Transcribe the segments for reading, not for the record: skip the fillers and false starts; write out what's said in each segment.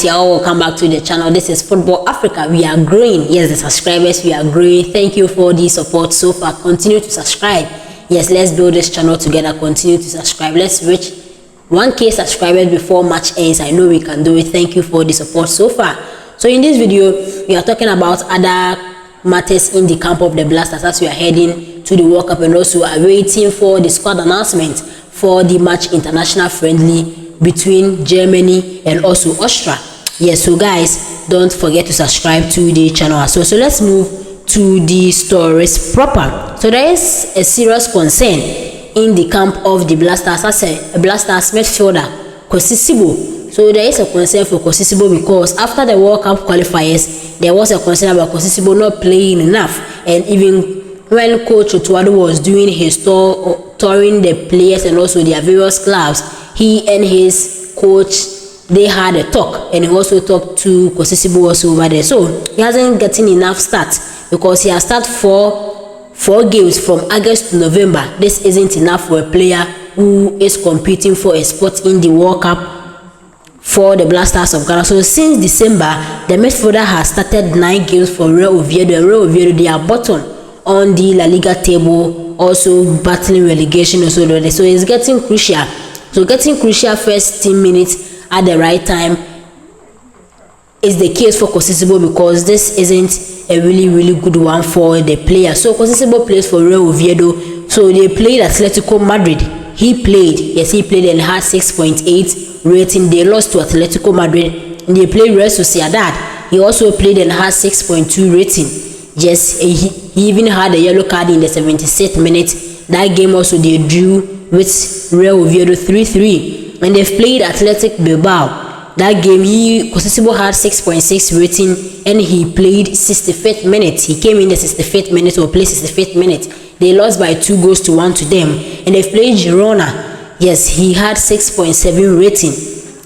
you're all welcome back to the channel. This is Football Africa. We are growing. Yes, the subscribers, we are growing. Thank you for the support so far. Continue to subscribe. Yes, let's build this channel together. Continue to subscribe. Let's reach 1K subscribers before March ends. I know we can do it. Thank you for the support so far. So in this video, we are talking about other matters in the camp of the Blasters as we are heading to the World Cup, and also are waiting for the squad announcement for the match international friendly between Germany and also Austria. Yes, so guys, don't forget to subscribe to the channel. So let's move to the stories proper. So there is a serious concern in the camp of the Blasters as a Blasters midfielder Kosisibo. So there is a concern for Kosisibo because after the World Cup qualifiers, there was a concern about Kosisibo not playing enough, and even when Coach Otuado was doing his touring the players and also their various clubs, he and his coach, they had a talk, and he also talked to Kosisibo also over there. So he hasn't gotten enough stats because he has started four games from August to November. This isn't enough for a player who is competing for a spot in the World Cup for the Blasters of Ghana. So since December, the midfielder has started 9 games for Real Oviedo. Real Oviedo, they are bottom on the La Liga table, also battling relegation also. So it's getting crucial. So getting crucial first 10 minutes at the right time is the case for Kosisibo, because this isn't a really good one for the player. So Kosisibo plays for Real Oviedo. So they played Atletico Madrid. He played and had 6.8 rating. They lost to Atletico Madrid. And they played Real Sociedad. He also played and had 6.2 rating. Yes, he even had a yellow card in the 76th minute. That game also they drew with Real Oviedo 3-3, and they've played Athletic Bilbao. That game, Kosisibo had 6.6 rating, and he played 65th minute. He came in the 65th minute or played 65th minute. They lost by 2-1 to them. And they've played Girona. Yes, he had 6.7 rating,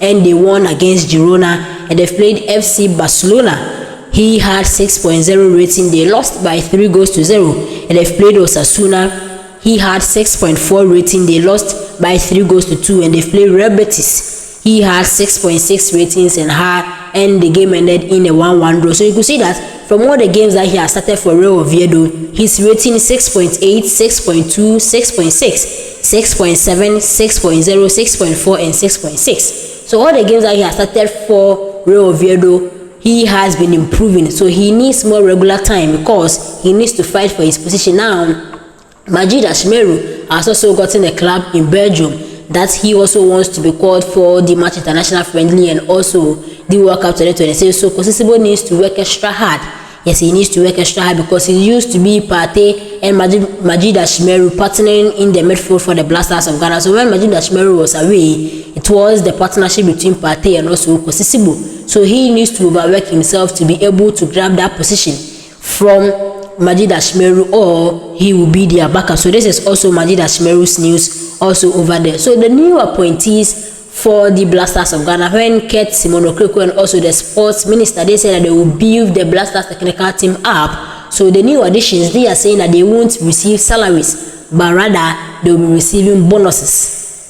and they won against Girona. And they've played FC Barcelona. He had 6.0 rating. They lost by 3-0. And they've played Osasuna. He had 6.4 rating. They lost by 3-2. And they played Real Betis. He had 6.6 ratings and the game ended in a 1-1 draw. So you could see that from all the games that he has started for Real Oviedo, his rating is 6.8, 6.2, 6.6, 6.7, 6.0, 6.4, and 6.6. So all the games that he has started for Real Oviedo, he has been improving. So he needs more regular time because he needs to fight for his position. Now Majid Ashmeru has also gotten a club in Belgium that he also wants to be called for the match international friendly and also the World Cup 2026. So Kosisibo needs to work extra hard. Yes, he needs to work extra hard because he used to be Partey and Majid Ashmeru partnering in the midfield for the Blasters of Ghana. So when Majid Ashmeru was away, it was the partnership between Partey and also Kosisibo. So he needs to overwork himself to be able to grab that position from Majid Ashmeru, or he will be their backup. So this is also Majid Ashmeru's news also over there. So the new appointees for the Blasters of Ghana, when NKETIAH and also the sports minister, they said that they will build the Blasters technical team up. So the new additions, they are saying that they won't receive salaries, but rather they will be receiving bonuses.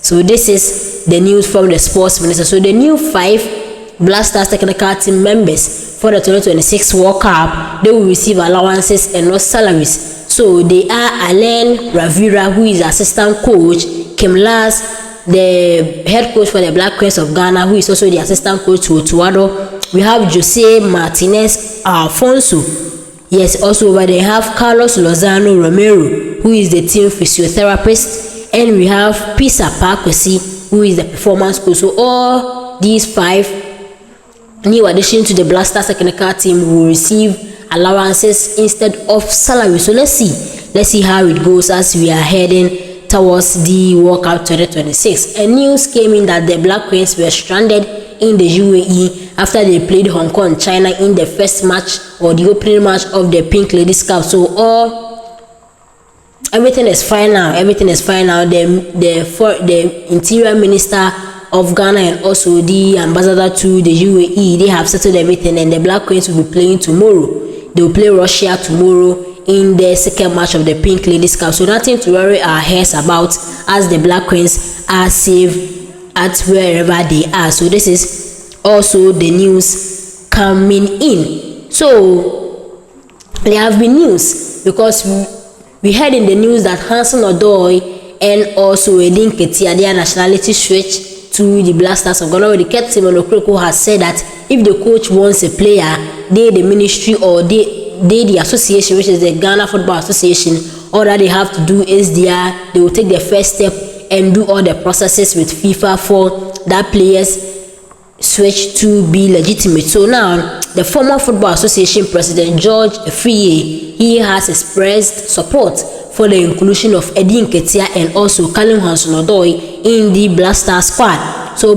So this is the news from the sports minister. So the new 5 Blasters technical team members for the 2026 World Cup, they will receive allowances and not salaries. So they are Alain Ravira, who is assistant coach, Kim Lars, the head coach for the Black Queens of Ghana, who is also the assistant coach to Otuado. We have Jose Martinez Alfonso. Yes, also over there have Carlos Lozano Romero, who is the team physiotherapist, and we have Pisa Parkwesi, who is the performance coach. So all these 5 new addition to the Blasters technical team will receive allowances instead of salary. So let's see how it goes as we are heading towards the World Cup 2026. And news came in that the Black Queens were stranded in the UAE after they played Hong Kong, China in the first match or the opening match of the Pink Ladies Cup. So everything is fine now. The interior minister of Ghana and also the ambassador to the UAE, they have settled everything, and the Black Queens will be playing tomorrow. They will play Russia tomorrow in the second match of the Pink Ladies Cup. So nothing to worry our heads about, as the Black Queens are safe at wherever they are. So this is also the news coming in. So there have been news because we heard in the news that Hudson Odoi and also NKETIAH, their nationality switched to the Black Stars of Ghana. The captain has said that if the coach wants a player, they, the ministry, or they the association, which is the Ghana Football Association, all that they have to do is they will take the first step and do all the processes with FIFA for that players switch to be legitimate. So now the former Football Association President George Afriyie, he has expressed support for the inclusion of NKETIAH and also Hudson Odoi in the Black Star squad. So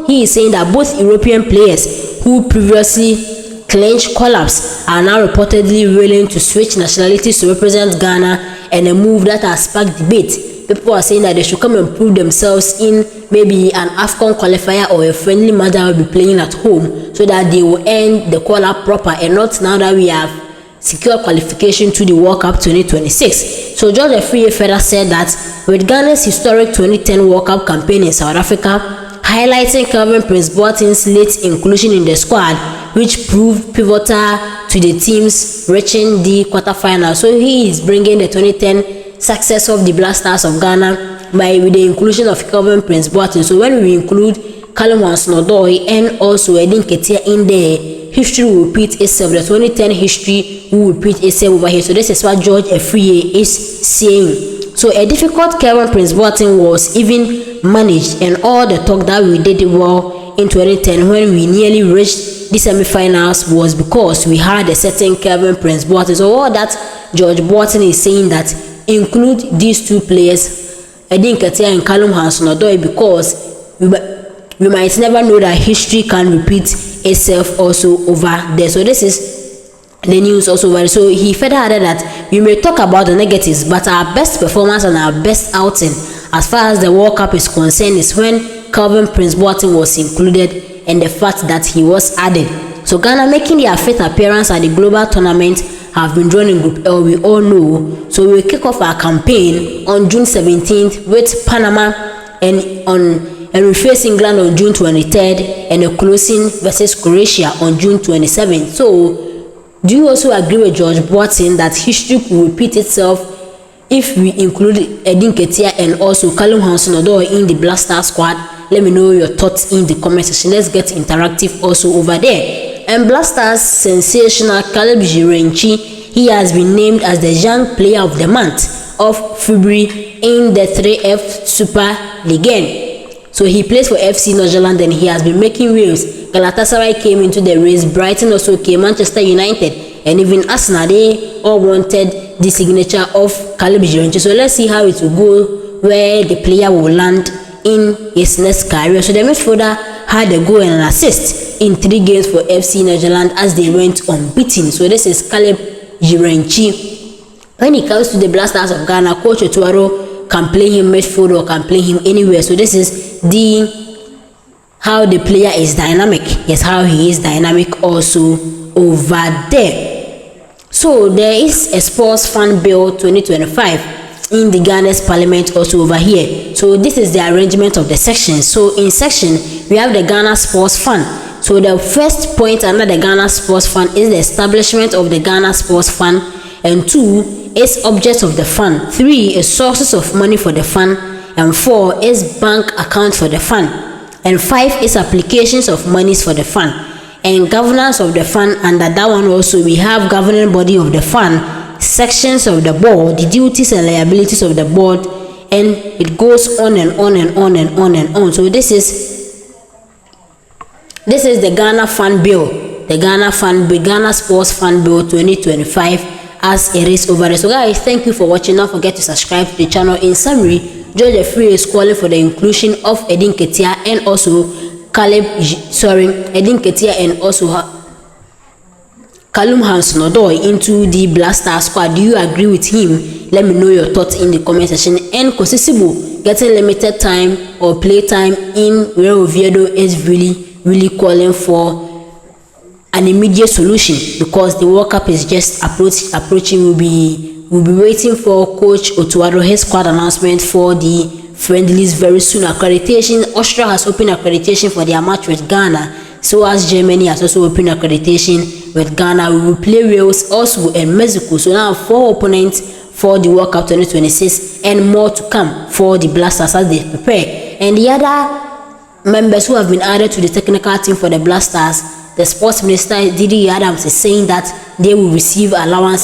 he is saying that both European players who previously clinched collapse are now reportedly willing to switch nationalities to represent Ghana, and a move that has sparked debate. People are saying that they should come and prove themselves in maybe an AFCON qualifier or a friendly match that will be playing at home, so that they will end the call-up proper, and not now that we have secure qualification to the World Cup 2026. So George Afriyie further said that with Ghana's historic 2010 World Cup campaign in South Africa, highlighting Kelvin Prince Boateng's late inclusion in the squad, which proved pivotal to the teams reaching the quarterfinals. So he is bringing the 2010 success of the Black Stars of Ghana with the inclusion of Kelvin Prince Boateng. So when we include Hudson Odoi and also NKETIAH in there, history will repeat itself. The 2010 history will repeat itself over here. So this is what George Afriyie is saying. So a difficult Kelvin Prince Boateng was even managed, and all the talk that we did well in 2010 when we nearly reached the semi-finals was because we had a certain Kelvin Prince Boateng. So all that George Boateng is saying that include these two players, NKETIAH and Hudson Odoi, because we might never know that history can repeat itself also over there. So this is the news also over there. So he further added that we may talk about the negatives, but our best performance and our best outing as far as the World Cup is concerned is when Kelvin Prince Boateng was included and the fact that he was added. So Ghana, making their fifth appearance at the global tournament, have been drawn in Group L, we all know. So we will kick off our campaign on June 17th with Panama, and we face England on June 23rd, and a closing versus Croatia on June 27th. So do you also agree with George Boateng that history will repeat itself if we include NKETIAH and also Hudson Odoi in the Black Star squad? Let me know your thoughts in the comment section. Let's get interactive also over there. And Black Stars sensational Caleb Jirenchi, he has been named as the Young Player of the Month of February in the 3F Super League. So he plays for FC Northern, and he has been making waves. Galatasaray came into the race, Brighton also came, Manchester United, and even Arsenal, they all wanted the signature of Caleb Jirenchi. So let's see how it will go, where the player will land in his next career. So the midfielder had a goal and an assist in 3 games for FC Northern as they went unbeaten. So this is Caleb Jirenchi. When it comes to the Black Stars of Ghana, Coach Otuaro can play him midfield or can play him anywhere. So this is how the player is dynamic. Yes, how he is dynamic also over there. So there is a sports fan bill 2025 in the Ghana's parliament also over here. So this is the arrangement of the sections. So in section we have the Ghana Sports Fund. So the first point under the Ghana Sports Fund is the establishment of the Ghana Sports Fund, and 2 is objects of the fund, 3 is sources of money for the fund, and 4 is bank account for the fund, and 5 is applications of monies for the fund, and governance of the fund. Under that one also we have governing body of the fund, sections of the board, the duties and liabilities of the board, and it goes on and on and on and on and on. So this is the Ghana Fund Bill, the Ghana Sports Fund Bill 2025 as it is over there. So guys, thank you for watching. Don't forget to subscribe to the channel. In summary, George Afriyie is calling for the inclusion of NKETIAH and also NKETIAH and also Hudson Odoi into the Black Star squad. Do you agree with him? Let me know your thoughts in the comment section. And Kosisibu getting limited time or play time in Real Oviedo is really calling for an immediate solution, because the World Cup is just approaching. We'll be waiting for Coach Otuaro, his squad announcement for the friendlies very soon. Accreditation, Austria has opened accreditation for their match with Ghana So as Germany has also opened accreditation with Ghana, we will play Wales also and Mexico. So now 4 opponents for the World Cup 2026 and more to come for the Black Stars as they prepare. And the other members who have been added to the technical team for the Black Stars, the sports minister Didi Adams is saying that they will receive allowance